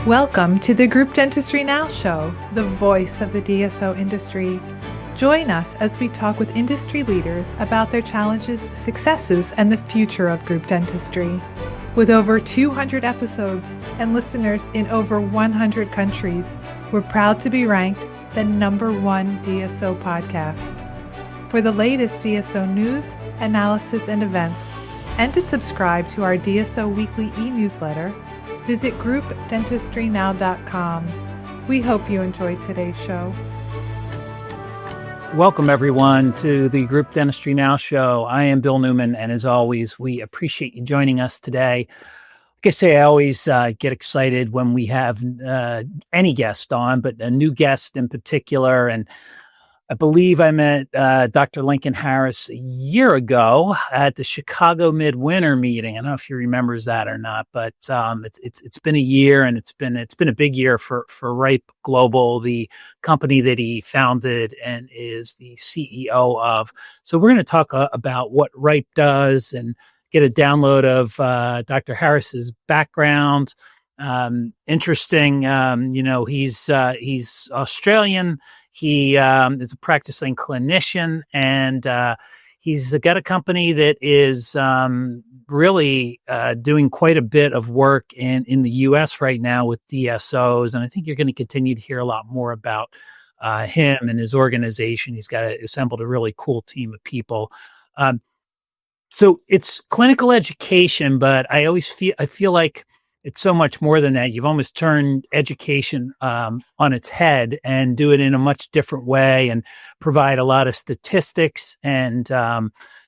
Welcome to the Group Dentistry Now show, the voice of the DSO industry. Join us as we talk with industry leaders about their challenges, successes, and the future of group dentistry. With over 200 episodes and listeners in over 100 countries, we're proud to be ranked the #1 DSO podcast. For the latest DSO news, analysis, and events, and to subscribe to our DSO weekly e-newsletter, visit groupdentistrynow.com. We hope you enjoyed today's show. Welcome, everyone, to the Group Dentistry Now show. I am Bill Newman, and as always, we appreciate you joining us today. Like I say, I always get excited when we have any guest on, but a new guest in particular. And I believe I met Dr. Lincoln.Harris a year ago at the Chicago Midwinter meeting. I don't know if he remembers that or not, but it's been a year, and it's been a big year for RipeGlobal, the company that he founded and is the CEO of. So we're going to talk about what Ripe does and get a download of Dr. Harris's background. Interesting, he's Australian. He is a practicing clinician, and he's got a company that is really doing quite a bit of work in the U.S. right now with DSOs. And I think you're going to continue to hear a lot more about him and his organization. He's assembled a really cool team of people. So it's clinical education, but I feel like it's so much more than that. You've almost turned education on its head and do it in a much different way and provide a lot of statistics and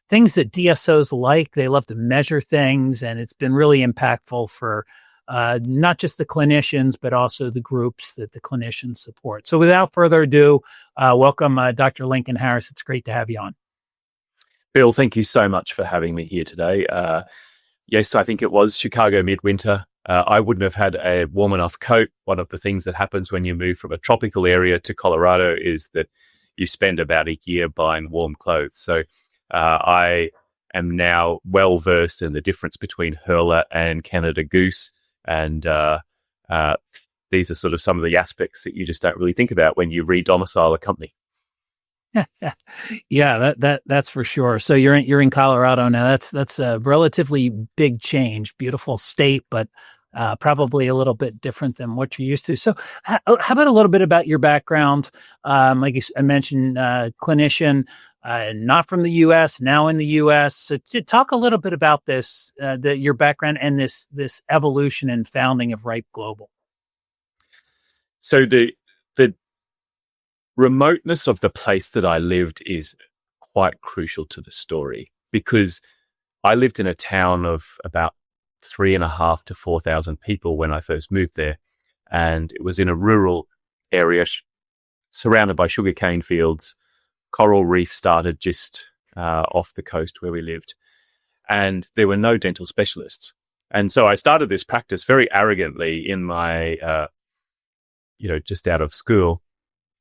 things that DSOs like. They love to measure things, and it's been really impactful for not just the clinicians, but also the groups that the clinicians support. So without further ado, welcome Dr. Lincoln.Harris. It's great to have you on. Bill, thank you so much for having me here today. Yes, I think it was Chicago Midwinter. I wouldn't have had a warm enough coat. One of the things that happens when you move from a tropical area to Colorado is that you spend about a year buying warm clothes. So I am now well versed in the difference between hurler and Canada Goose. And these are sort of some of the aspects that you just don't really think about when you re-domicile a company. Yeah, that's for sure. So you're in Colorado now. That's a relatively big change. Beautiful state, but probably a little bit different than what you're used to. So how about a little bit about your background? Like I mentioned, clinician, not from the U.S., now in the U.S. So to talk a little bit about this, your background and this evolution and founding of Ripe Global. So the remoteness of the place that I lived is quite crucial to the story, because I lived in a town of about 3,500 to 4,000 people when I first moved there. And it was in a rural area surrounded by sugarcane fields. Coral reef started just off the coast where we lived. And there were no dental specialists. And so I started this practice very arrogantly in my, just out of school,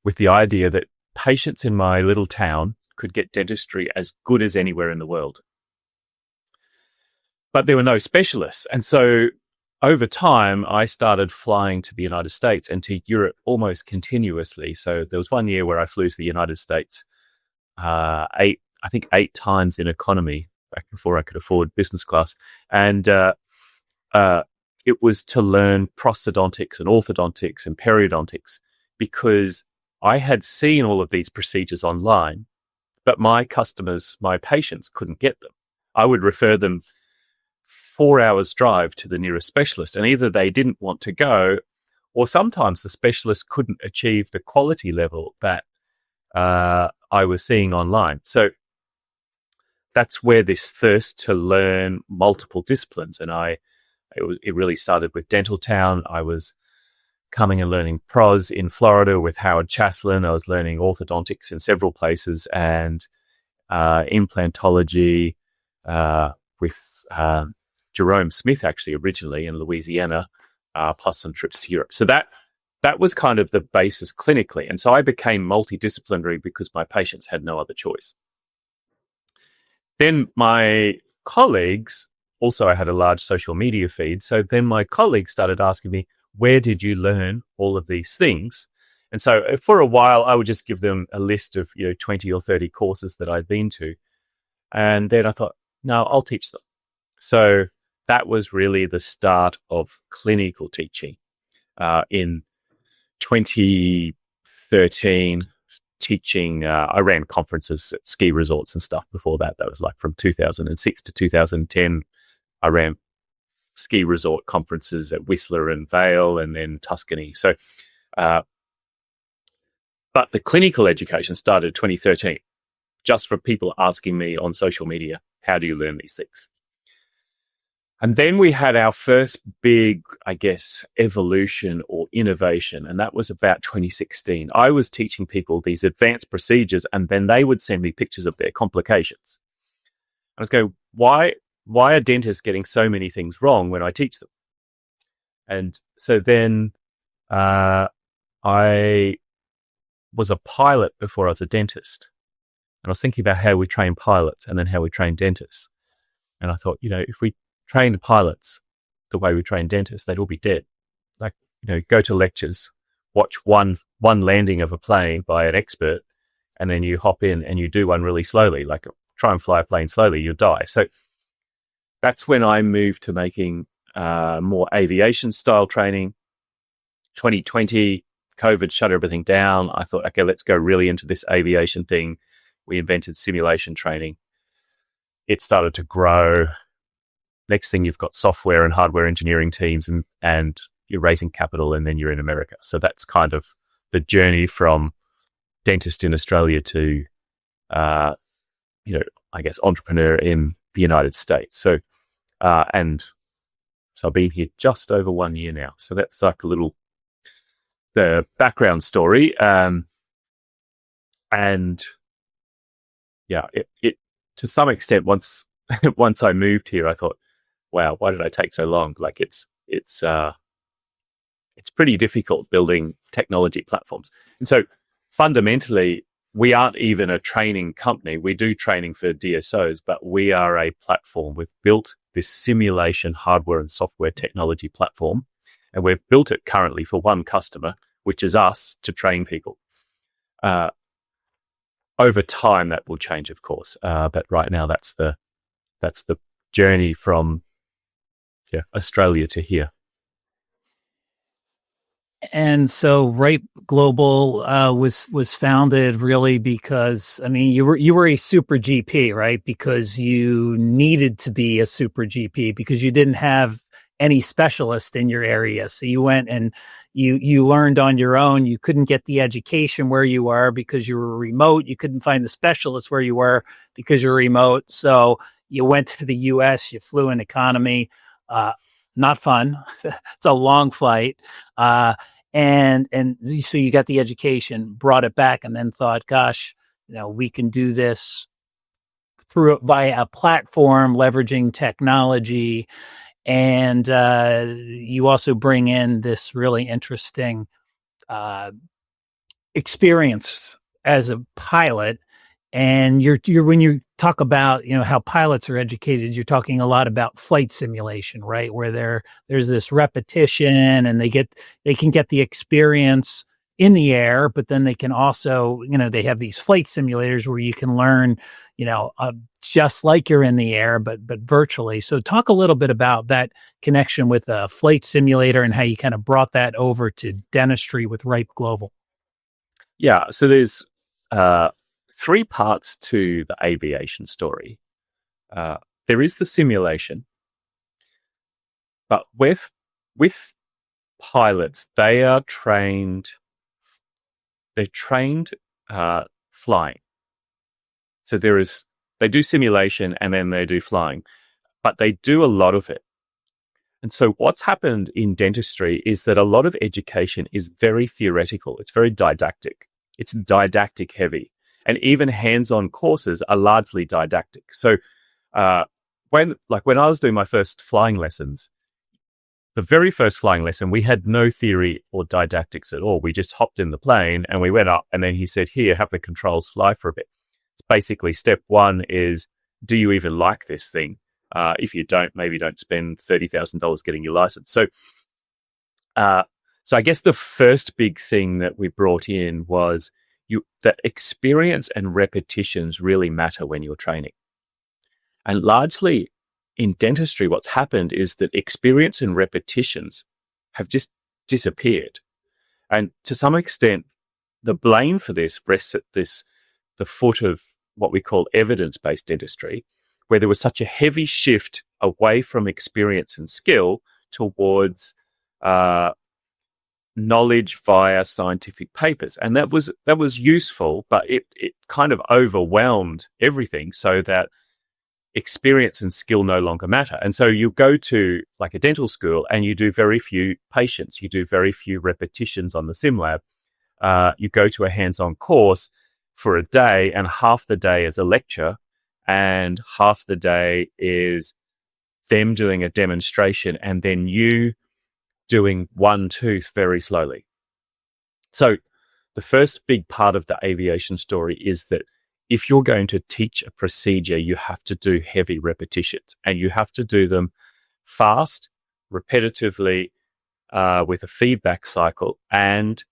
with the idea that patients in my little town could get dentistry as good as anywhere in the world. But there were no specialists. And so over time, I started flying to the United States and to Europe almost continuously. So there was one year where I flew to the United States 8 times in economy, back before I could afford business class. And it was to learn prosthodontics and orthodontics and periodontics, because I had seen all of these procedures online, but my customers, my patients, couldn't get them. I would refer them 4 hours drive to the nearest specialist, and either they didn't want to go, or sometimes the specialist couldn't achieve the quality level that I was seeing online. So that's where this thirst to learn multiple disciplines, and it really started with Dental Town. I was coming and learning pros in Florida with Howard Chaslin. I was learning orthodontics in several places, and implantology with Jerome Smith, actually originally in Louisiana, plus some trips to Europe. So that was kind of the basis clinically. And so I became multidisciplinary because my patients had no other choice. Then my colleagues, also I had a large social media feed. So then my colleagues started asking me, where did you learn all of these things? And so for a while, I would just give them a list of 20 or 30 courses that I'd been to. And then I thought, no, I'll teach them. So that was really the start of clinical teaching. In 2013, teaching, I ran conferences at ski resorts and stuff before that. That was like from 2006 to 2010. I ran ski resort conferences at Whistler and Vale and then Tuscany. So, but the clinical education started 2013, just from people asking me on social media, how do you learn these things? And then we had our first big, I guess, evolution or innovation, and that was about 2016. I was teaching people these advanced procedures, and then they would send me pictures of their complications. I was going, why are dentists getting so many things wrong when I teach them? And so then I was a pilot before I was a dentist. And I was thinking about how we train pilots and then how we train dentists. And I thought, if we train pilots the way we train dentists, they'd all be dead. Like, go to lectures, watch one landing of a plane by an expert, and then you hop in and you do one really slowly, like try and fly a plane slowly, you'll die. So that's when I moved to making more aviation style training. 2020, COVID shut everything down. I thought, okay, let's go really into this aviation thing. We invented simulation training. It started to grow. Next thing, you've got software and hardware engineering teams, and you're raising capital, and then you're in America. So that's kind of the journey from dentist in Australia to, I guess, entrepreneur in the United States. So, and so I've been here just over 1 year now. So that's like the background story. And yeah, it to some extent, once I moved here, I thought, wow, why did I take so long? Like it's pretty difficult building technology platforms. And so fundamentally, we aren't even a training company. We do training for DSOs, but we are a platform. We've built this simulation hardware and software technology platform, and we've built it currently for one customer, which is us, to train people. Over time, that will change, of course. But right now, that's the journey from Australia to here. And so Ripe Global was founded really because, I mean, you were a super GP, right? Because you needed to be a super GP because you didn't have any specialist in your area. So you went and you learned on your own. You couldn't get the education where you are because you were remote. You couldn't find the specialists where you were because you're remote. So you went to the US, you flew in economy. Not fun. It's a long flight. And so you got the education, brought it back, and then thought, gosh, we can do this via a platform, leveraging technology. And you also bring in this really interesting experience as a pilot. And you're when you talk about how pilots are educated, you're talking a lot about flight simulation, right? Where there's this repetition, and they can get the experience in the air, but then they can also they have these flight simulators where you can learn just like you're in the air, but virtually. So talk a little bit about that connection with a flight simulator and how you kind of brought that over to dentistry with Ripe Global. Yeah, so there's 3 parts to the aviation story. There is the simulation, but with pilots, they're trained flying. So they do simulation and then they do flying, but they do a lot of it. And so what's happened in dentistry is that a lot of education is very theoretical. It's very didactic. It's didactic heavy. And even hands-on courses are largely didactic. So when I was doing my first flying lessons, the very first flying lesson, we had no theory or didactics at all. We just hopped in the plane and we went up, and then he said, here, have the controls fly for a bit. It's basically step 1 is, do you even like this thing? If you don't, maybe don't spend $30,000 getting your license. So So I guess the first big thing that we brought in was that experience and repetitions really matter when you're training. And largely in dentistry, what's happened is that experience and repetitions have just disappeared. And to some extent, the blame for this rests at the foot of what we call evidence-based dentistry, where there was such a heavy shift away from experience and skill towards knowledge via scientific papers. And that was useful, but it kind of overwhelmed everything so that experience and skill no longer matter. And so you go to like a dental school and you do very few patients, you do very few repetitions on the sim lab. You go to a hands-on course for a day, and half the day is a lecture and half the day is them doing a demonstration and then you doing one tooth very slowly. So the first big part of the aviation story is that if you're going to teach a procedure, you have to do heavy repetitions, and you have to do them fast, repetitively, with a feedback cycle, and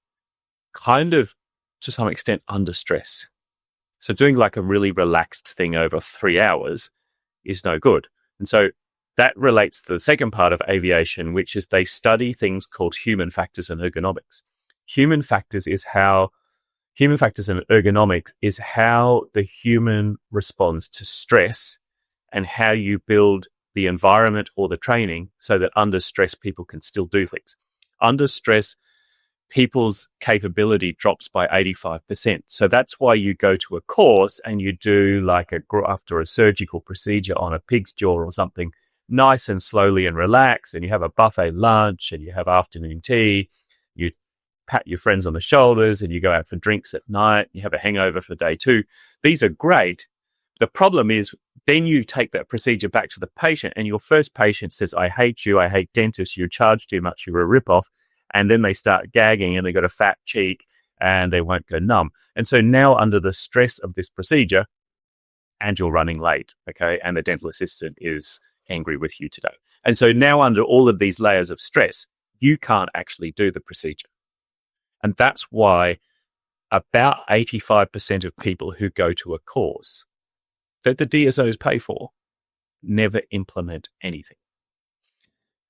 kind of to some extent under stress. So doing like a really relaxed thing over 3 hours is no good. And so that relates to the second part of aviation, which is they study things called human factors and ergonomics. Human factors and ergonomics is how the human responds to stress and how you build the environment or the training so that under stress, people can still do things. Under stress, people's capability drops by 85%. So that's why you go to a course and you do like after a surgical procedure on a pig's jaw or something, nice and slowly and relaxed, and you have a buffet lunch and you have afternoon tea, you pat your friends on the shoulders and you go out for drinks at night, you have a hangover for day 2. These are great. The problem is then you take that procedure back to the patient and your first patient says, I hate you, I hate dentists, you charge too much, you're a ripoff. And then they start gagging and they got a fat cheek and they won't go numb. And so now under the stress of this procedure, and you're running late, okay, and the dental assistant is angry with you today. And so now under all of these layers of stress, you can't actually do the procedure. And that's why about 85% of people who go to a course that the DSOs pay for never implement anything.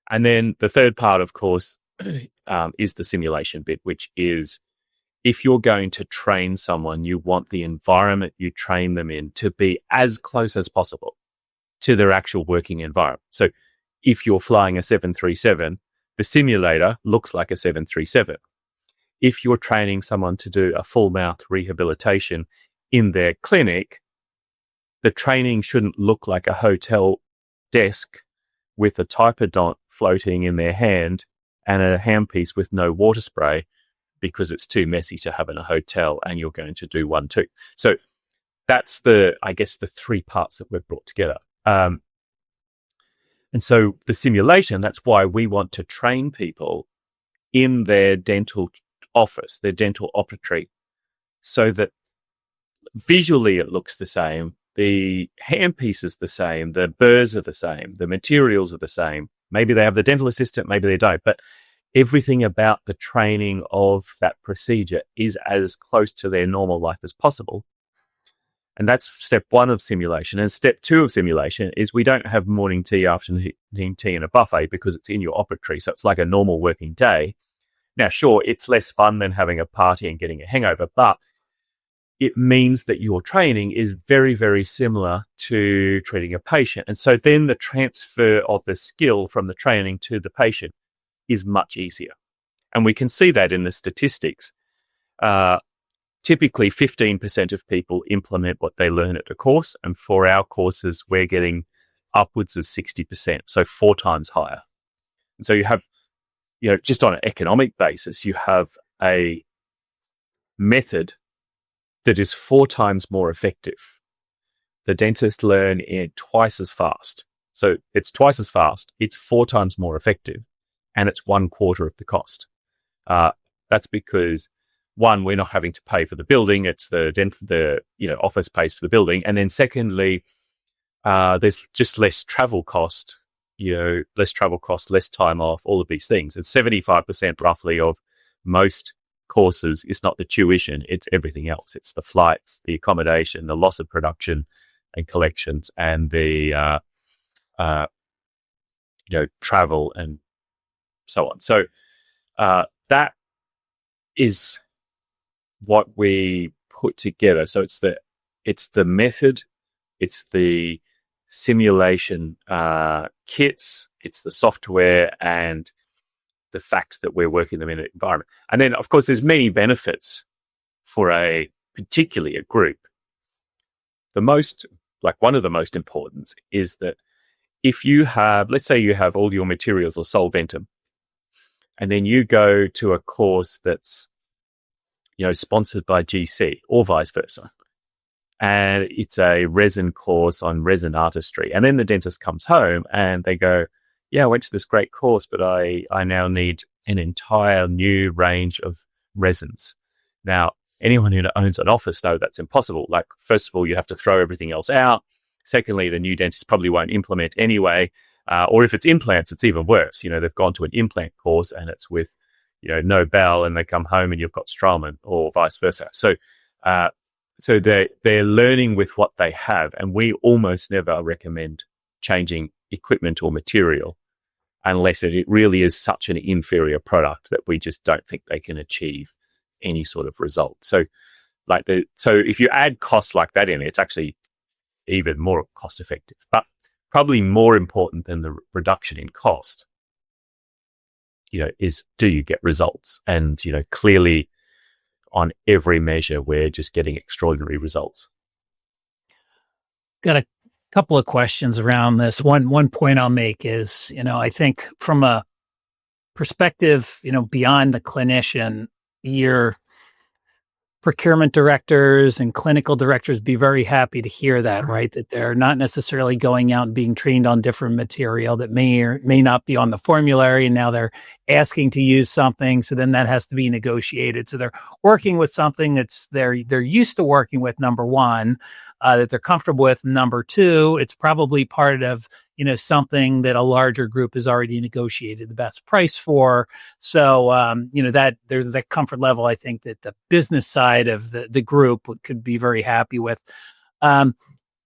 And then the third part, of course, is the simulation bit, which is if you're going to train someone, you want the environment you train them in to be as close as possible to their actual working environment. So if you're flying a 737, the simulator looks like a 737. If you're training someone to do a full mouth rehabilitation in their clinic, the training shouldn't look like a hotel desk with a typodont floating in their hand and a handpiece with no water spray because it's too messy to have in a hotel and you're going to do one too. So that's the 3 parts that we've brought together. And so the simulation, that's why we want to train people in their dental office, their dental operatory, so that visually it looks the same. The handpiece is the same. The burrs are the same. The materials are the same. Maybe they have the dental assistant, maybe they don't. But everything about the training of that procedure is as close to their normal life as possible. And that's step 1 of simulation. And step 2 of simulation is we don't have morning tea, afternoon tea, and a buffet because it's in your operatory. So it's like a normal working day. Now, sure, it's less fun than having a party and getting a hangover, but it means that your training is very, very similar to treating a patient. And so then the transfer of the skill from the training to the patient is much easier. And we can see that in the statistics. Typically, 15% of people implement what they learn at a course. And for our courses, we're getting upwards of 60%, so 4 times higher. And so you have, just on an economic basis, you have a method that is 4 times more effective. The dentists learn in twice as fast. So it's twice as fast, it's 4 times more effective, and it's 1/4 of the cost. That's because, 1, we're not having to pay for the building, it's the office pays for the building. And then secondly, there's just less travel cost less travel costs, less time off, all of these things. And 75% roughly of most courses is not the tuition, it's everything else. It's the flights, the accommodation, the loss of production and collections, and the travel and so on. So that is what we put together. So it's the method, it's the simulation kits, it's the software, and the fact that we're working them in an environment. And then, of course, there's many benefits for particularly a group. One of the most important is that if you have, let's say you have all your materials or solventum, and then you go to a course that's, sponsored by GC or vice versa, and it's a resin course on resin artistry. And then the dentist comes home and they go, yeah, I went to this great course, but I now need an entire new range of resins. Now, anyone who owns an office knows that's impossible. Like, first of all, you have to throw everything else out. Secondly, the new dentist probably won't implement anyway. Or if it's implants, it's even worse. They've gone to an implant course and it's with, no bell, and they come home and you've got Straumann, or vice versa. So they're learning with what they have, and we almost never recommend changing equipment or material unless it really is such an inferior product that we just don't think they can achieve any sort of result. So if you add costs like that in, it's actually even more cost effective. But probably more important than the reduction in cost, is, do you get results? And, clearly on every measure, we're just getting extraordinary results. Got a couple of questions around this. One point I'll make is, I think from a perspective, beyond the clinician, your procurement directors and clinical directors be very happy to hear that, right? That they're not necessarily going out and being trained on different material that may or may not be on the formulary, and now they're asking to use something. So then that has to be negotiated. So they're working with something that's they're used to working with, number one, that they're comfortable with. Number two, it's probably part of something that a larger group has already negotiated the best price for. So, that there's that comfort level, I think, that the business side of the group could be very happy with. I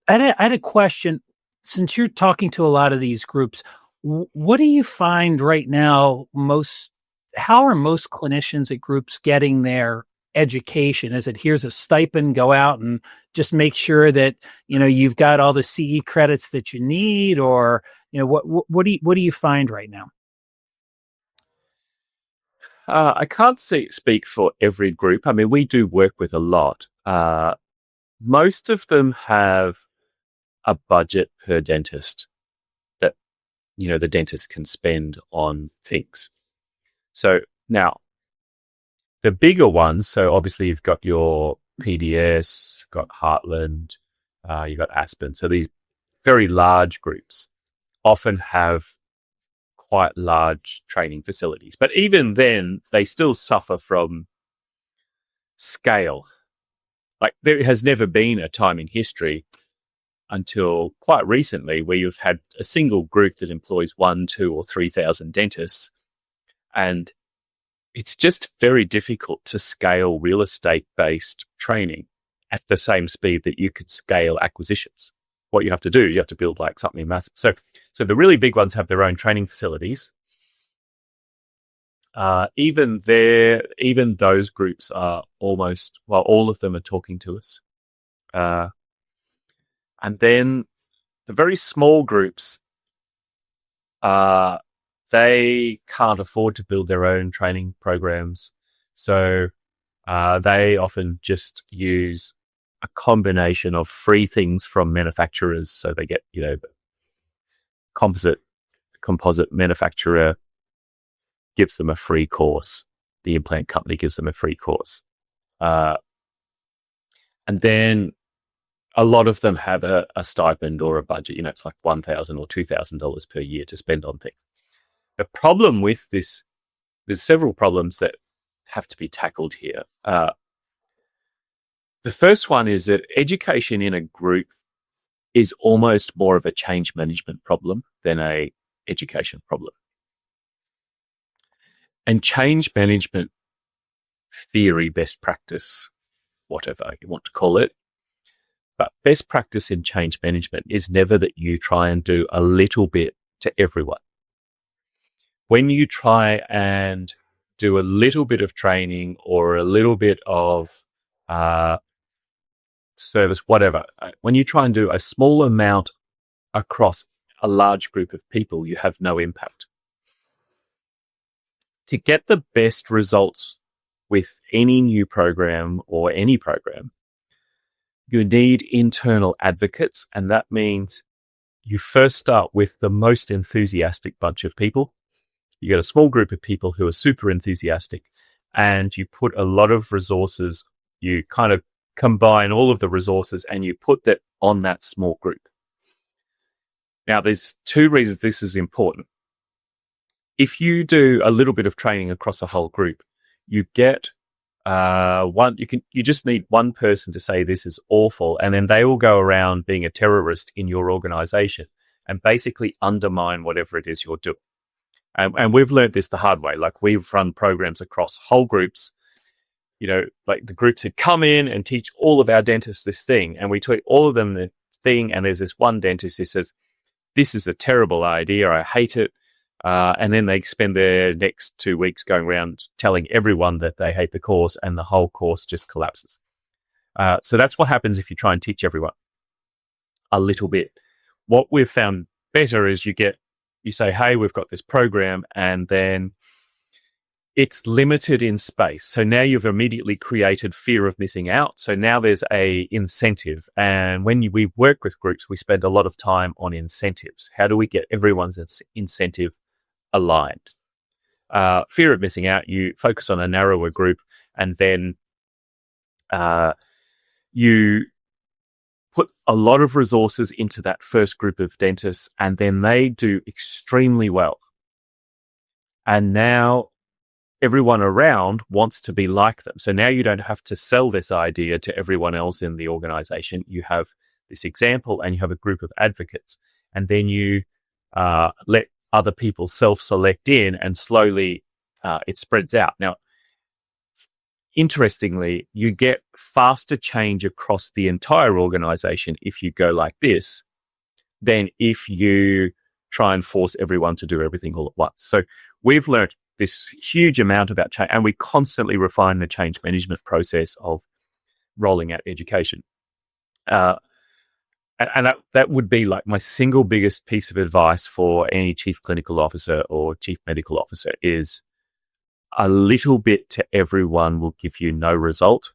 had a question. Since you're talking to a lot of these groups, what do you find right now how are most clinicians at groups getting their education? Is it, here's a stipend, go out and just make sure that you've got all the CE credits that you need, or what do you find right now? I can't speak for every group. I mean, we do work with a lot. Most of them have a budget per dentist that the dentist can spend on things. So now, the bigger ones, so obviously you've got your PDS, you've got Heartland, you've got Aspen. So these very large groups often have quite large training facilities. But even then, they still suffer from scale. Like, there has never been a time in history until quite recently where you've had a single group that employs 1,000, 2,000, or 3,000 dentists, and it's just very difficult to scale real estate-based training at the same speed that you could scale acquisitions. What you have to do is you have to build like something massive. So the really big ones have their own training facilities. Even those groups are almost, well, all of them are talking to us. And then the very small groups, they can't afford to build their own training programs. So they often just use a combination of free things from manufacturers. So they get, composite manufacturer gives them a free course. The implant company gives them a free course. And then a lot of them have a stipend or a budget. It's like $1,000 or $2,000 per year to spend on things. The problem with this, there's several problems that have to be tackled here. The first one is that education in a group is almost more of a change management problem than a education problem. And change management theory, best practice, whatever you want to call it, but best practice in change management is never that you try and do a little bit to everyone. When you try and do a little bit of training or a little bit of service, whatever, when you try and do a small amount across a large group of people, you have no impact. To get the best results with any new program or any program, you need internal advocates, and that means you first start with the most enthusiastic bunch of people. You get a small group of people who are super enthusiastic, and you put a lot of resources, you kind of combine all of the resources and you put that on that small group. Now, there's two reasons this is important. If you do a little bit of training across a whole group, you get you just need one person to say this is awful, and then they will go around being a terrorist in your organization and basically undermine whatever it is you're doing. And we've learned this the hard way. Like, we've run programs across whole groups. Like the groups had come in and teach all of our dentists this thing, and we taught all of them the thing, and there's this one dentist who says, this is a terrible idea, I hate it. And then they spend their next 2 weeks going around telling everyone that they hate the course, and the whole course just collapses. So that's what happens if you try and teach everyone a little bit. What we've found better is you say, hey, we've got this program, and then it's limited in space. So now you've immediately created fear of missing out. So now there's a incentive. And when we work with groups, we spend a lot of time on incentives. How do we get everyone's incentive aligned? Fear of missing out, you focus on a narrower group, and then you put a lot of resources into that first group of dentists, and then they do extremely well. And now everyone around wants to be like them. So now you don't have to sell this idea to everyone else in the organization. You have this example, and you have a group of advocates, and then you let other people self-select in, and slowly it spreads out. Now, interestingly, you get faster change across the entire organization if you go like this than if you try and force everyone to do everything all at once. So we've learned this huge amount about change, and we constantly refine the change management process of rolling out education. And that would be like my single biggest piece of advice for any chief clinical officer or chief medical officer is a little bit to everyone will give you no result,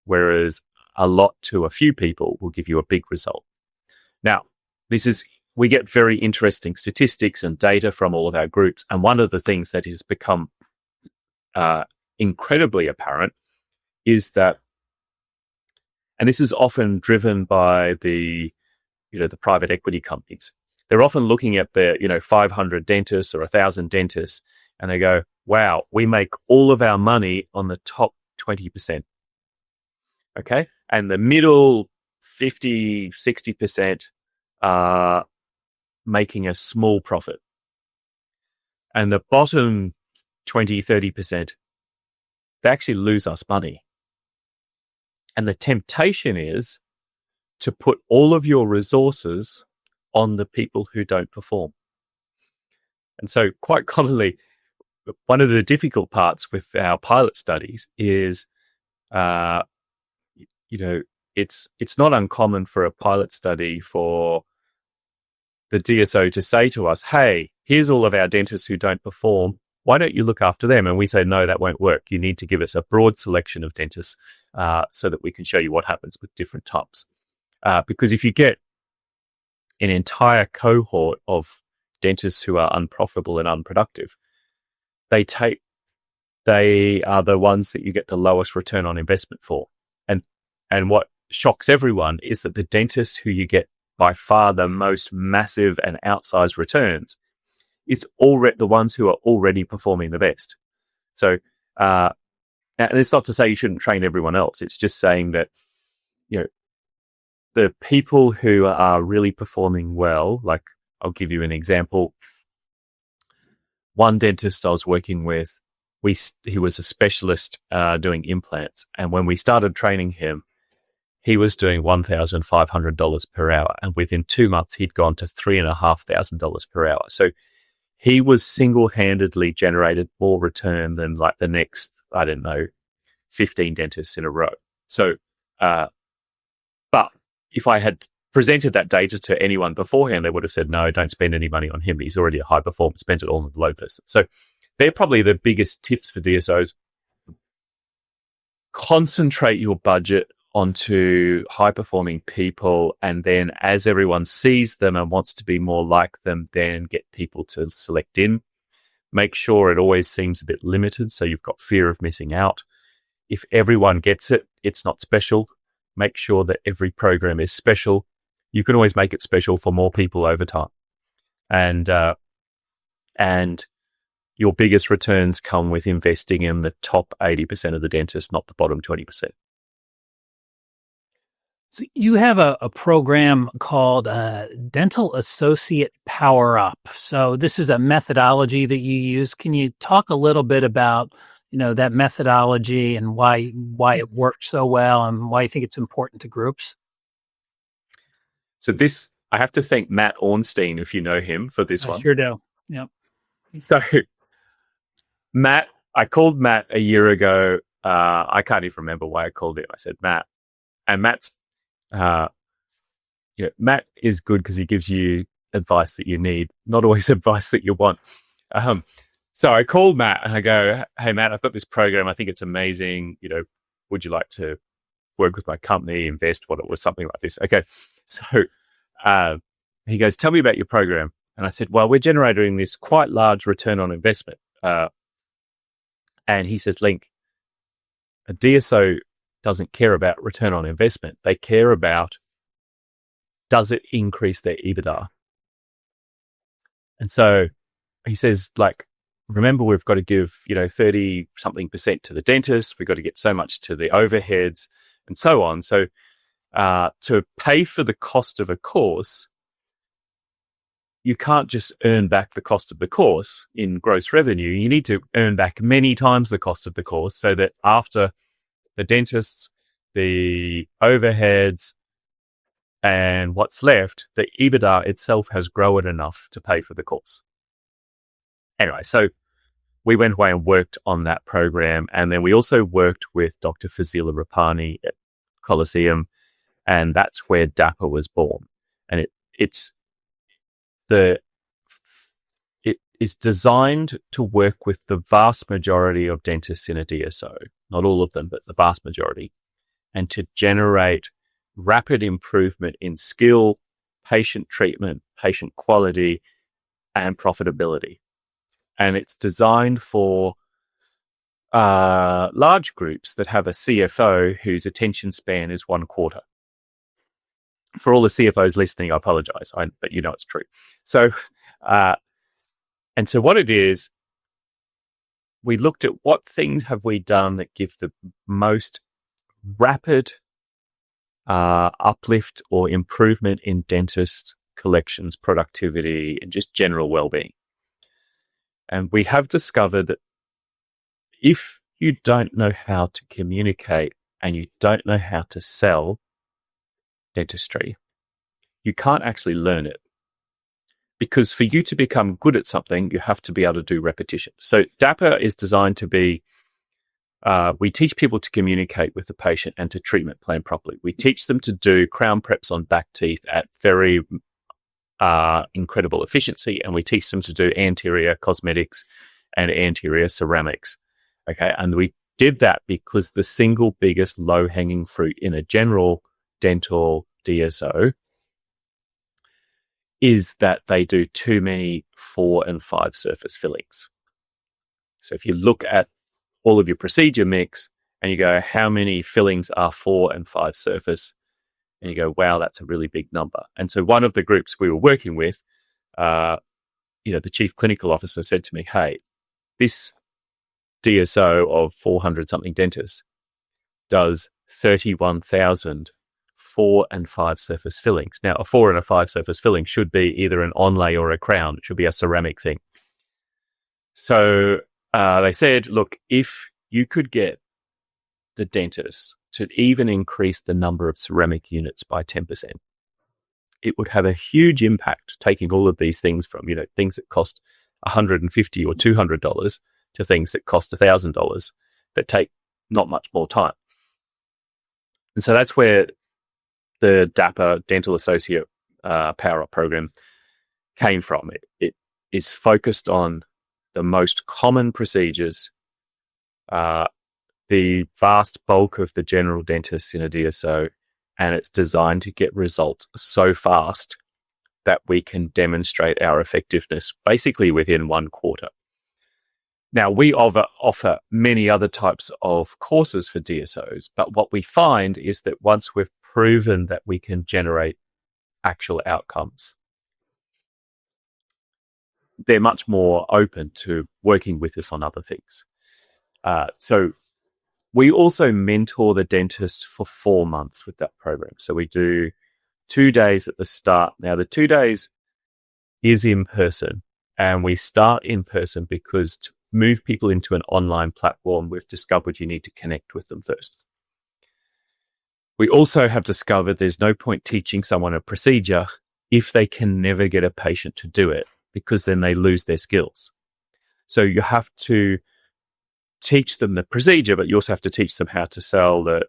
whereas a lot to a few people will give you a big result. Now, we get very interesting statistics and data from all of our groups. And one of the things that has become incredibly apparent is that, and this is often driven by the private equity companies. They're often looking at the 500 dentists or 1,000 dentists, and they go, wow, we make all of our money on the top 20%. Okay. And the middle 50, 60% are making a small profit. And the bottom 20, 30%, they actually lose us money. And the temptation is to put all of your resources on the people who don't perform. And so quite commonly, one of the difficult parts with our pilot studies is, it's not uncommon for a pilot study for the DSO to say to us, hey, here's all of our dentists who don't perform. Why don't you look after them? And we say, no, that won't work. You need to give us a broad selection of dentists so that we can show you what happens with different types. Because if you get an entire cohort of dentists who are unprofitable and unproductive, they are the ones that you get the lowest return on investment for. And what shocks everyone is that the dentists who you get by far the most massive and outsized returns is already the ones who are already performing the best. So, and it's not to say you shouldn't train everyone else. It's just saying that, the people who are really performing well, like I'll give you an example. one dentist I was working with, he was a specialist doing implants. And when we started training him, he was doing $1,500 per hour. And within 2 months, he'd gone to $3,500 per hour. So he was single-handedly generated more return than like the next, 15 dentists in a row. So, but if I had presented that data to anyone beforehand, they would have said, no, don't spend any money on him. He's already a high performer, spend it all on the low person. So they're probably the biggest tips for DSOs. Concentrate your budget onto high-performing people, and then as everyone sees them and wants to be more like them, then get people to select in. Make sure it always seems a bit limited, so you've got fear of missing out. If everyone gets it, it's not special. Make sure that every program is special. You can always make it special for more people over time. And your biggest returns come with investing in the top 80% of the dentists, not the bottom 20%. So you have a program called Dental Associate Power Up. So this is a methodology that you use. Can you talk a little bit about, that methodology and why it works so well and why you think it's important to groups? So I have to thank Matt Ornstein, if you know him, for this one. I sure do. Yep. So I called Matt a year ago. I can't even remember why I called him. I said, Matt, and Matt is good because he gives you advice that you need, not always advice that you want. So I called Matt and I go, hey, Matt, I've got this program. I think it's amazing. Would you like to work with my company, invest, what it was, something like this? Okay. So he goes, tell me about your program. And I said, well, we're generating this quite large return on investment. And he says, Link, a DSO doesn't care about return on investment. They care about, does it increase their EBITDA? And so he says, remember, we've got to give, 30 something percent to the dentist. We've got to get so much to the overheads and so on. So to pay for the cost of a course, you can't just earn back the cost of the course in gross revenue. You need to earn back many times the cost of the course so that after the dentists, the overheads, and what's left, the EBITDA itself has grown enough to pay for the course. Anyway, so we went away and worked on that program. And then we also worked with Dr. Fazila Rapani at Coliseum, and that's where DAPA was born. And it is designed to work with the vast majority of dentists in a DSO, not all of them, but the vast majority, and to generate rapid improvement in skill, patient treatment, patient quality, and profitability. And it's designed for large groups that have a CFO whose attention span is 1 quarter. For all the CFOs listening, I apologize, but it's true. So, and so what it is, we looked at what things have we done that give the most rapid uplift or improvement in dentist collections, productivity, and just general well-being. And we have discovered that if you don't know how to communicate and you don't know how to sell dentistry, you can't actually learn it. Because for you to become good at something, you have to be able to do repetition. So DAPA is designed to be, we teach people to communicate with the patient and to treatment plan properly. We teach them to do crown preps on back teeth at very incredible efficiency, and we teach them to do anterior cosmetics and anterior ceramics. Okay, and we did that because the single biggest low-hanging fruit in a general dental DSO is that they do too many 4 and 5 surface fillings. So if you look at all of your procedure mix and you go, how many fillings are 4 and 5 surface? And you go, wow, that's a really big number. And so one of the groups we were working with, the chief clinical officer said to me, hey, this DSO of 400 something dentists does 31,000 4 and 5 surface fillings. Now, a 4 and a 5 surface filling should be either an onlay or a crown. It should be a ceramic thing. So they said, look, if you could get the dentist to even increase the number of ceramic units by 10%, it would have a huge impact, taking all of these things from, things that cost $150 or $200 to things that cost $1,000 that take not much more time. And so that's where the DAPA Dental Associate Power Up program came from. It is focused on the most common procedures, the vast bulk of the general dentists in a DSO, and it's designed to get results so fast that we can demonstrate our effectiveness basically within 1 quarter. Now, we offer many other types of courses for DSOs, but what we find is that once we've proven that we can generate actual outcomes, they're much more open to working with us on other things. So we also mentor the dentist for 4 months with that program. So we do 2 days at the start. Now, the 2 days is in person, and we start in person because to move people into an online platform, we've discovered you need to connect with them first. We also have discovered there's no point teaching someone a procedure if they can never get a patient to do it, because then they lose their skills. So you have to teach them the procedure, but you also have to teach them how to sell the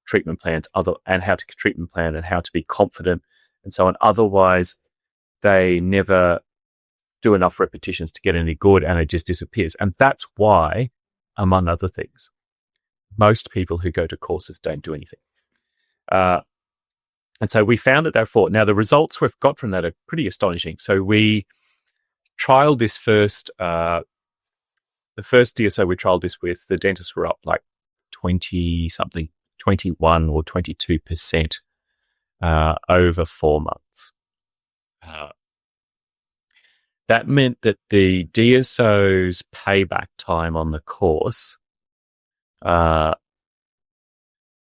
treatment plans, and how to treatment plan and how to be confident and so on. Otherwise, they never do enough repetitions to get any good, and it just disappears. And that's why, among other things, most people who go to courses don't do anything. And so we found that therefore, now the results we've got from that are pretty astonishing. So we trialed this first, the first DSO we trialed this with, the dentists were up like 20-something, 21 or 22% over 4 months. That meant that the DSO's payback time on the course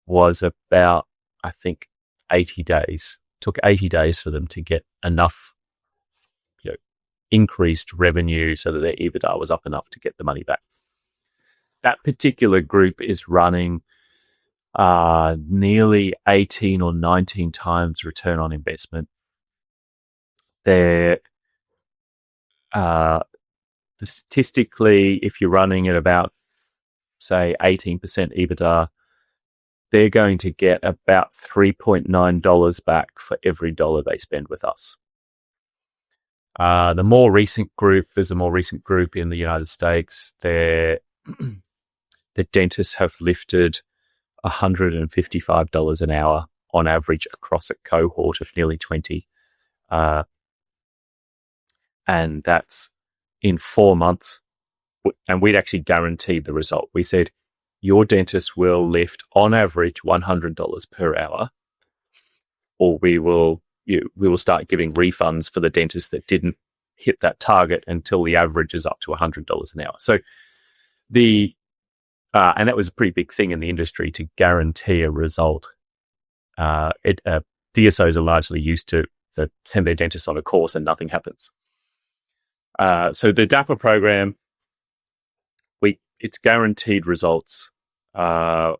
was about, I think, 80 days. It took 80 days for them to get enough increased revenue so that their EBITDA was up enough to get the money back. That particular group is running nearly 18 or 19 times return on investment. They're statistically, if you're running at about, say, 18% EBITDA, they're going to get about $3.9 back for every dollar they spend with us. The more recent group, there's a more recent group in the United States. The dentists have lifted $155 an hour on average across a cohort of nearly 20. And that's in 4 months. And we'd actually guaranteed the result. We said, your dentist will lift on average $100 per hour, or we will start giving refunds for the dentists that didn't hit that target until the average is up to $100 an hour. So and that was a pretty big thing in the industry, to guarantee a result. DSOs are largely used to send their dentists on a course and nothing happens. So the DAPA program, it's guaranteed results, where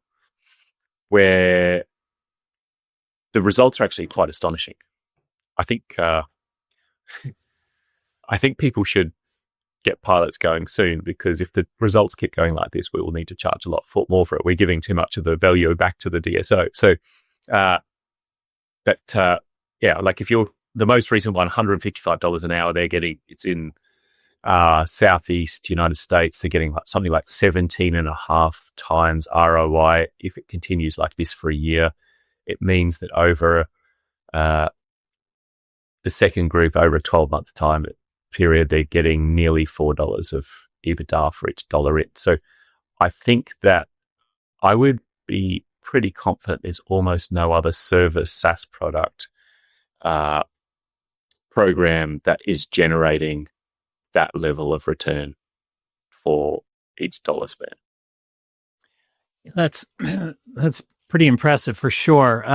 the results are actually quite astonishing. I think people should get pilots going soon, because if the results keep going like this, we will need to charge a lot more for it. We're giving too much of the value back to the DSO. So, like if you're the most recent one, $155 an hour, it's in Southeast United States, they're getting something like 17.5 times ROI. If it continues like this for a year, it means that over the second group, over a 12-month time period, they're getting nearly $4 of EBITDA for each dollar in. So I think that I would be pretty confident there's almost no other service SaaS product program that is generating that level of return for each dollar spent. That's pretty impressive for sure.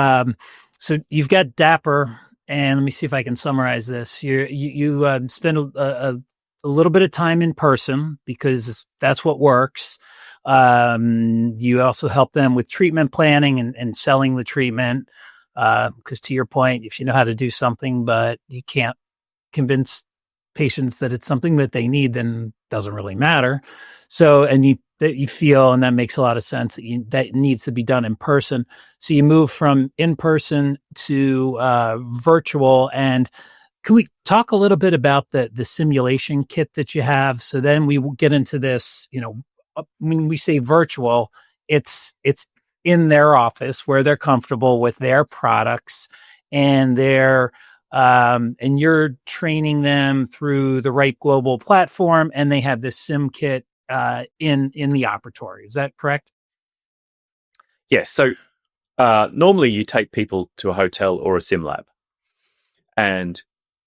So you've got Dapper, and let me see if I can summarize this. You spend a a little bit of time in person because that's what works. You also help them with treatment planning and selling the treatment. Because to your point, if you know how to do something, but you can't convince patients that it's something that they need, then it doesn't really matter. So, and you feel, and that makes a lot of sense, that needs to be done in person. So you move from in person to virtual. And can we talk a little bit about the simulation kit that you have? So then we will get into this, when we say virtual, it's in their office where they're comfortable with their products, and and you're training them through the Ripe Global platform, and they have this sim kit in the operatory. Is that correct? Yes. So normally you take people to a hotel or a sim lab, and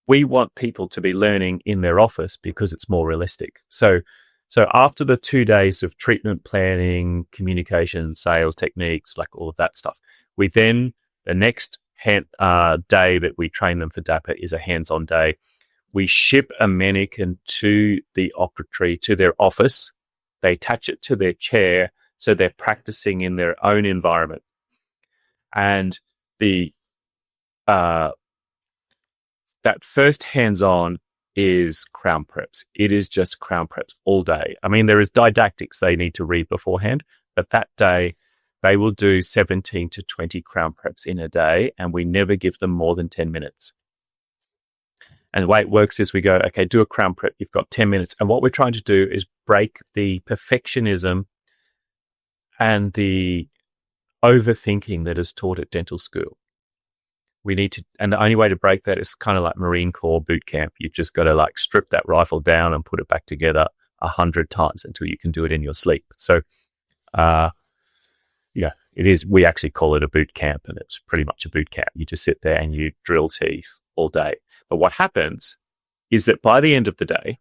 we want people to be learning in their office because it's more realistic. So after the 2 days of treatment planning, communication, sales techniques, like all of that stuff, we then, the next day that we train them for DAPA is a hands-on day. We ship a mannequin to the operatory, to their office. They attach it to their chair, so they're practicing in their own environment. And that first hands-on is crown preps. It is just crown preps all day. I mean, there is didactics they need to read beforehand, but that day they will do 17 to 20 crown preps in a day, and we never give them more than 10 minutes. And the way it works is we go, okay, do a crown prep. You've got 10 minutes. And what we're trying to do is break the perfectionism and the overthinking that is taught at dental school. And the only way to break that is kind of like Marine Corps boot camp. You've just got to like strip that rifle down and put it back together 100 times until you can do it in your sleep. So, it is. We actually call it a boot camp, and it's pretty much a boot camp. You just sit there and you drill teeth all day. But what happens is that by the end of the day,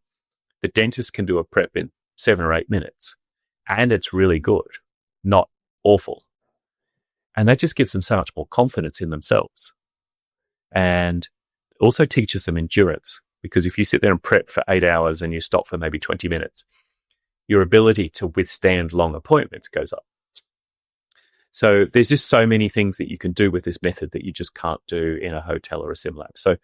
the dentist can do a prep in 7 or 8 minutes, and it's really good, not awful. And that just gives them so much more confidence in themselves. And also teaches them endurance, because if you sit there and prep for 8 hours and you stop for maybe 20 minutes, your ability to withstand long appointments goes up. So there's just so many things that you can do with this method that you just can't do in a hotel or a sim lab. So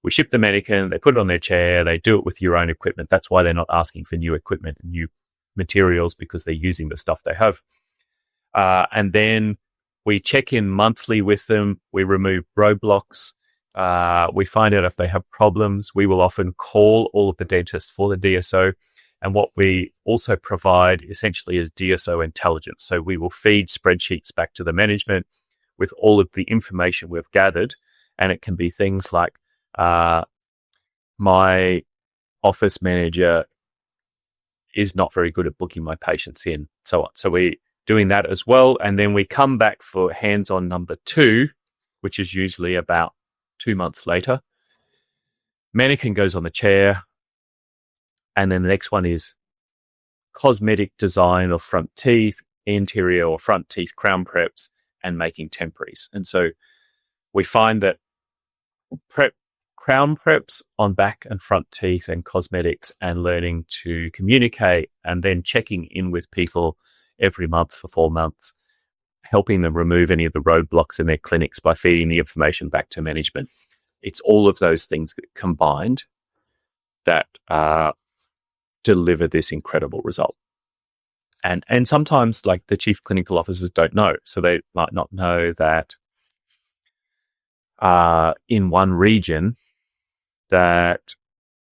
we ship the mannequin, they put it on their chair, they do it with your own equipment. That's why they're not asking for new equipment and new materials, because they're using the stuff they have. And then we check in monthly with them. We remove roadblocks. We find out if they have problems. We will often call all of the dentists for the DSO. And what we also provide essentially is DSO intelligence. So we will feed spreadsheets back to the management with all of the information we've gathered. And it can be things like, my office manager is not very good at booking my patients in, so on. So we're doing that as well. And then we come back for hands-on number 2, which is usually about 2 months later. Mannequin goes on the chair. And then the next one is cosmetic design of front teeth, anterior or front teeth crown preps, and making temporaries. And so we find that crown preps on back and front teeth and cosmetics, and learning to communicate, and then checking in with people every month for 4 months, helping them remove any of the roadblocks in their clinics by feeding the information back to management. It's all of those things combined that deliver this incredible result. And sometimes, like, the chief clinical officers don't know. So they might not know that in one region, that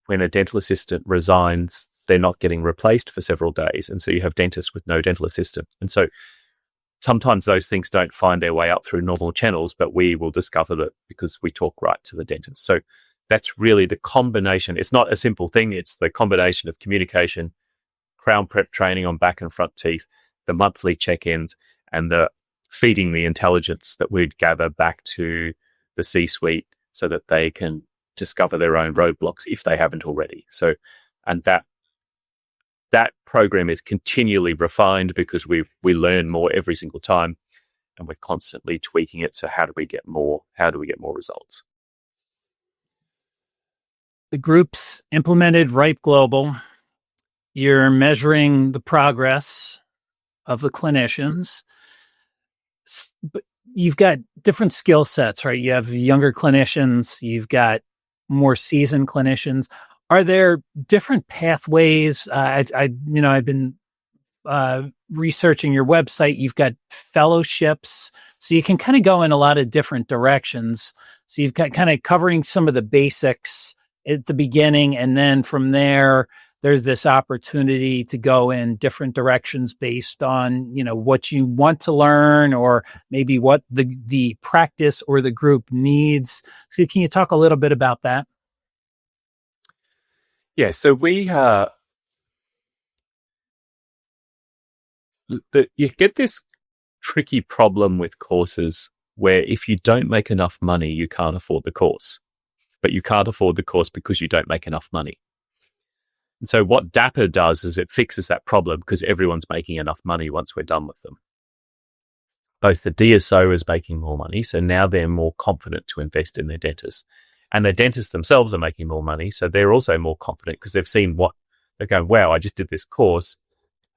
when a dental assistant resigns, they're not getting replaced for several days. And so you have dentists with no dental assistant. And so sometimes those things don't find their way up through normal channels, but we will discover that because we talk right to the dentist. So that's really the combination. It's not a simple thing. It's the combination of communication, crown prep training on back and front teeth, the monthly check-ins, and the feeding the intelligence that we'd gather back to the C-suite so that they can discover their own roadblocks if they haven't already. So, and that program is continually refined because we learn more every single time, and we're constantly tweaking it. So how do we get more results? the group's implemented Ripe Global. You're measuring the progress of the clinicians, but you've got different skill sets, right? You have younger clinicians, you've got more seasoned clinicians. Are there different pathways? I've been researching your website. You've got fellowships, so you can kind of go in a lot of different directions. So you've got kind of covering some of the basics at the beginning, and then from there, there's this opportunity to go in different directions based on, what you want to learn, or maybe what the practice or the group needs. So can you talk a little bit about that? Yeah, so we you get this tricky problem with courses where if you don't make enough money, you can't afford the course. But you can't afford the course because you don't make enough money. And so what DAPA does is it fixes that problem because everyone's making enough money once we're done with them. Both the DSO is making more money, so now they're more confident to invest in their dentists. And the dentists themselves are making more money, so they're also more confident because they've seen they're going, wow, I just did this course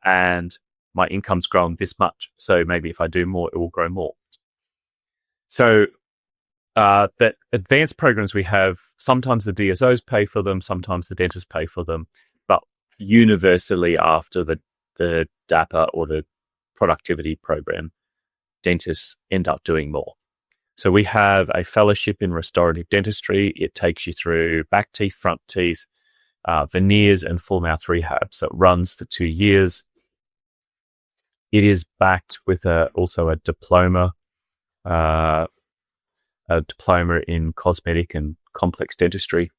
and my income's grown this much. So maybe if I do more, it will grow more. So that advanced programs we have, sometimes the DSOs pay for them, sometimes the dentists pay for them, but universally after the DAPA or the productivity program, dentists end up doing more. So we have a fellowship in restorative dentistry. It takes you through back teeth, front teeth, veneers, and full mouth rehab. So it runs for 2 years. It is backed with also a diploma in cosmetic and complex dentistry.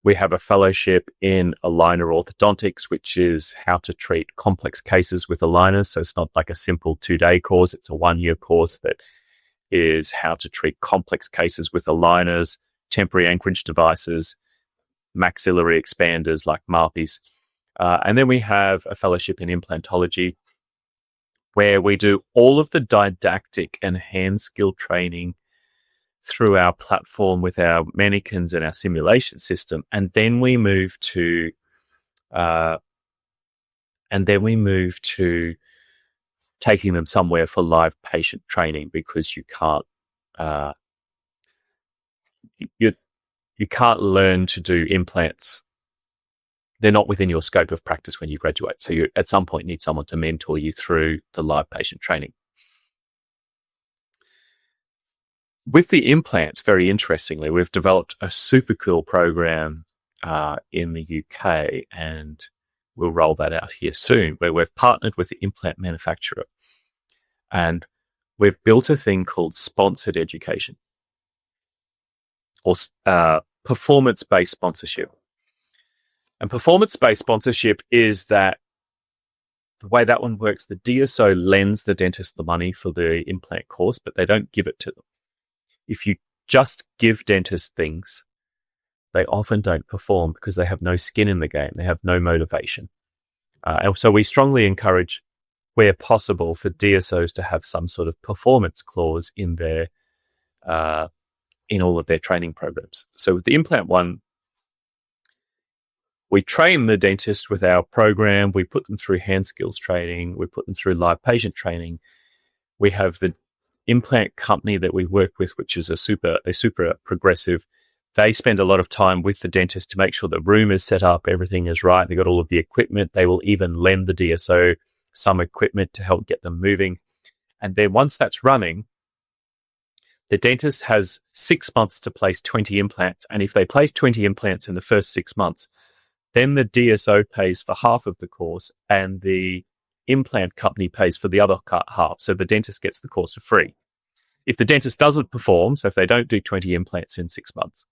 We have a fellowship in aligner orthodontics, which is how to treat complex cases with aligners. So it's not like a simple 2-day course. It's a 1-year course that is how to treat complex cases with aligners, temporary anchorage devices, maxillary expanders like MARPIs. And then we have a fellowship in implantology, where we do all of the didactic and hand skill training through our platform with our mannequins and our simulation system, and then we move to taking them somewhere for live patient training, because you can't you can't learn to do implants. They're not within your scope of practice when you graduate. So you, at some point, need someone to mentor you through the live patient training. With the implants, very interestingly, we've developed a super cool program in the UK, and we'll roll that out here soon, where we've partnered with the implant manufacturer. And we've built a thing called sponsored education, or performance-based sponsorship. And performance-based sponsorship is that the way that one works, the DSO lends the dentist the money for the implant course, but they don't give it to them. If you just give dentists things, they often don't perform because they have no skin in the game. They have no motivation. And so we strongly encourage, where possible, for DSOs to have some sort of performance clause in their in all of their training programs. So with the implant one, we train the dentist with our program. We put them through hand skills training. We put them through live patient training. We have the implant company that we work with, which is a super progressive. They spend a lot of time with the dentist to make sure the room is set up, everything is right. They got all of the equipment. They will even lend the DSO some equipment to help get them moving. And then once that's running, the dentist has 6 months to place 20 implants. And if they place 20 implants in the first 6 months, then the DSO pays for half of the course and the implant company pays for the other half. So the dentist gets the course for free. If the dentist doesn't perform, so if they don't do 20 implants in 6 months,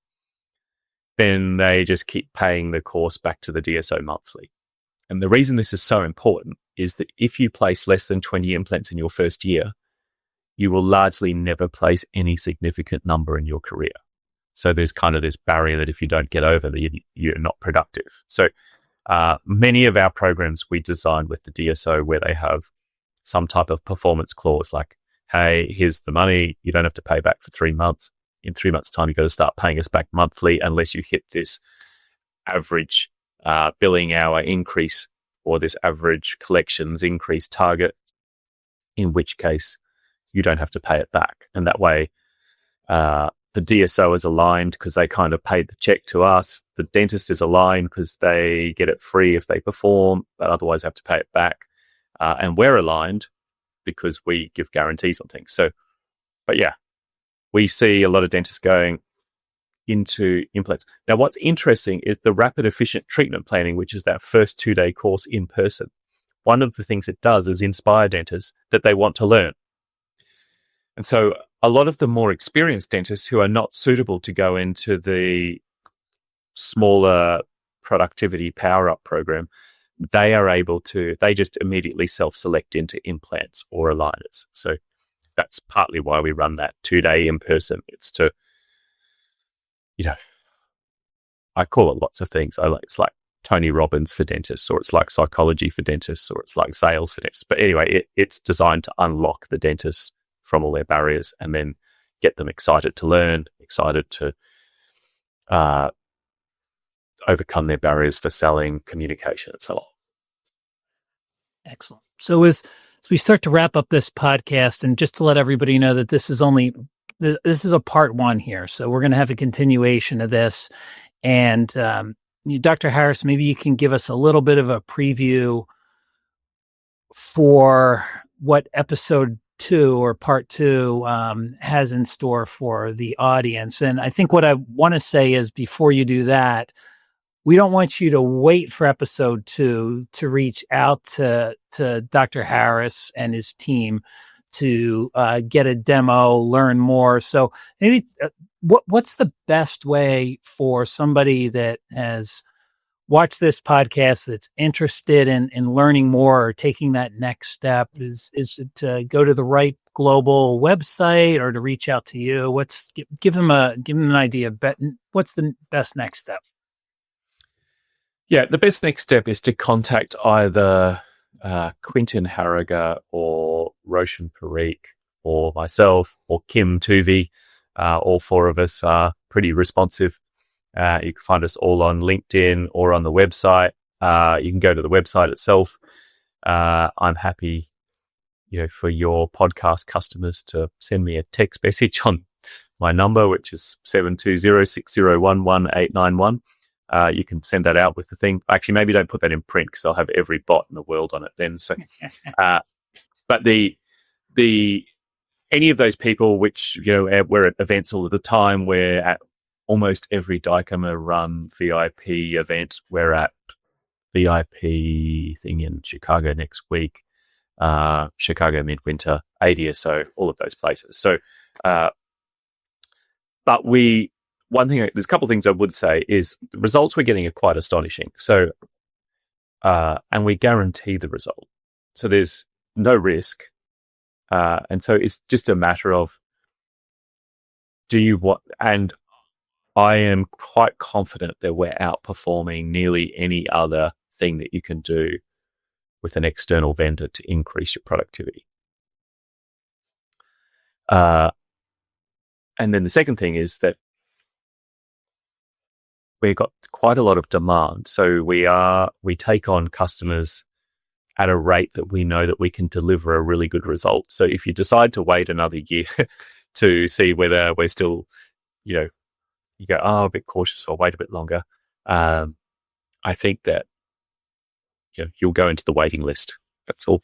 then they just keep paying the course back to the DSO monthly. And the reason this is so important is that if you place less than 20 implants in your first year, you will largely never place any significant number in your career. So there's kind of this barrier that if you don't get over, you're not productive. So many of our programs we design with the DSO where they have some type of performance clause like, hey, here's the money. You don't have to pay back for 3 months. in 3 months' time, you've got to start paying us back monthly unless you hit this average billing hour increase or this average collections increase target, in which case you don't have to pay it back. And that way, the DSO is aligned because they kind of paid the check to us. The dentist is aligned because they get it free if they perform, but otherwise have to pay it back. And we're aligned because we give guarantees on things. So, but yeah, we see a lot of dentists going into implants. Now, what's interesting is the rapid efficient treatment planning, which is that first 2-day course in person. One of the things it does is inspire dentists that they want to learn. And so a lot of the more experienced dentists who are not suitable to go into the smaller productivity power up program, they just immediately self-select into implants or aligners. So that's partly why we run that 2-day in person. It's to, I call it lots of things. It's like Tony Robbins for dentists, or it's like psychology for dentists, or it's like sales for dentists. But anyway, it's designed to unlock the dentists from all their barriers and then get them excited to learn, excited to overcome their barriers for selling, communication, and so on. Excellent. So as we start to wrap up this podcast, and just to let everybody know that this is a part 1 here. So we're going to have a continuation of this. And Dr. Harris, maybe you can give us a little bit of a preview for what episode 2 or part 2 has in store for the audience. And I think what I want to say is, before you do that, we don't want you to wait for episode 2 to reach out to Dr. Harris and his team to get a demo, learn more. So maybe what's the best way for somebody that has watched this podcast that's interested in learning more or taking that next step? Is it to go to the Ripe Global website or to reach out to you? Give them an idea. What's the best next step? Yeah, the best next step is to contact either Quentin Harriger or Roshan Parikh or myself or Kim Toovey. All 4 of us are pretty responsive. You can find us all on LinkedIn or on the website. You can go to the website itself. I'm happy, for your podcast customers to send me a text message on my number, which is 720-6011-891. You can send that out with the thing. Actually, maybe don't put that in print because I'll have every bot in the world on it then. So, but any of those people, which we're at events all of the time. We're at almost every Dicoma run VIP event. We're at VIP thing in Chicago next week, Chicago Midwinter, ADSO, all of those places. So, but there's a couple of things I would say is the results we're getting are quite astonishing. So, and we guarantee the result. So there's no risk. And so it's just a matter of, and I am quite confident that we're outperforming nearly any other thing that you can do with an external vendor to increase your productivity. And then the second thing is that we've got quite a lot of demand. So we take on customers at a rate that we know that we can deliver a really good result. So if you decide to wait another year to see whether we're still, you go, a bit cautious, or wait a bit longer. I think that you'll go into the waiting list. That's all.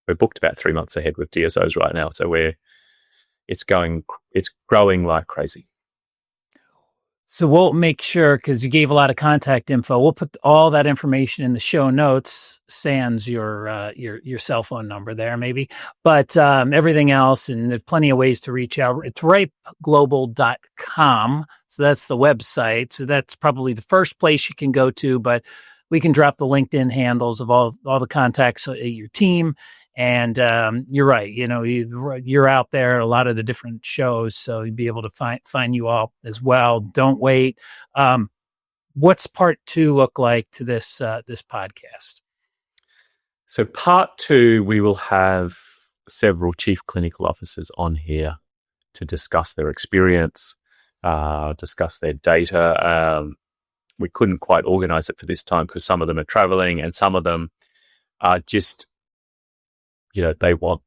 We're booked about 3 months ahead with DSOs right now, so it's growing like crazy. So we'll make sure, because you gave a lot of contact info, we'll put all that information in the show notes, sans your cell phone number there maybe, but everything else, and there's plenty of ways to reach out. It's RipeGlobal.com. So that's the website. So that's probably the first place you can go to, but we can drop the LinkedIn handles of all the contacts at your team. And you're right, you're out there at a lot of the different shows, so you'd be able to find you all as well. Don't wait. What's part 2 look like to this podcast? So part 2, we will have several chief clinical officers on here to discuss their experience, discuss their data. We couldn't quite organize it for this time because some of them are traveling and some of them are just, they want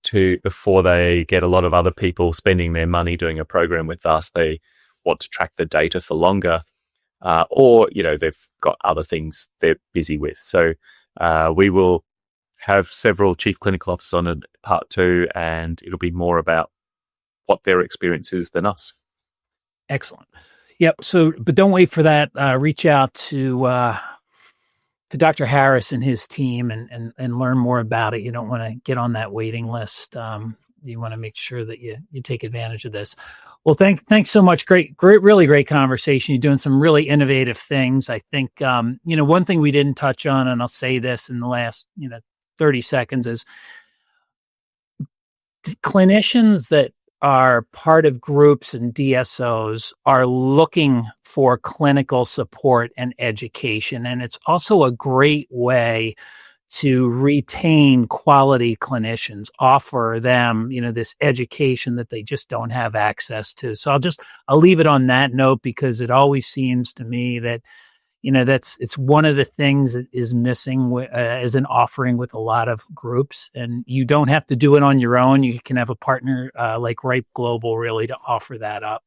to, before they get a lot of other people spending their money doing a program with us, they want to track the data for longer, or they've got other things they're busy with. So we will have several chief clinical officers on it, part 2, and it'll be more about what their experience is than us. Excellent. Yep. So, but don't wait for that. Reach out to Dr. Harris and his team and learn more about it. You don't want to get on that waiting list. You want to make sure that you take advantage of this. Well, thanks so much. Great, really great conversation. You're doing some really innovative things. I think, one thing we didn't touch on, and I'll say this in the last, 30 seconds, is clinicians that are part of groups and DSOs are looking for clinical support and education. And it's also a great way to retain quality clinicians, offer them, this education that they just don't have access to. So I'll leave it on that note, because it always seems to me that, it's one of the things that is missing as an offering with a lot of groups. And you don't have to do it on your own. You can have a partner like Ripe Global really to offer that up.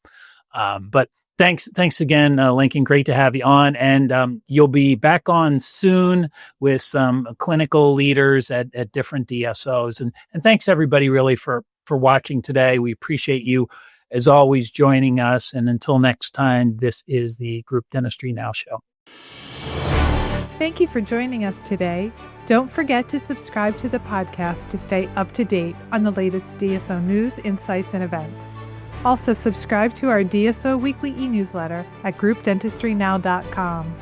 But thanks again, Lincoln. Great to have you on. And you'll be back on soon with some clinical leaders at different DSOs. And thanks everybody really for watching today. We appreciate you as always joining us. And until next time, this is the Group Dentistry Now Show. Thank you for joining us today. Don't forget to subscribe to the podcast to stay up to date on the latest DSO news, insights, and events. Also, subscribe to our DSO weekly e-newsletter at groupdentistrynow.com.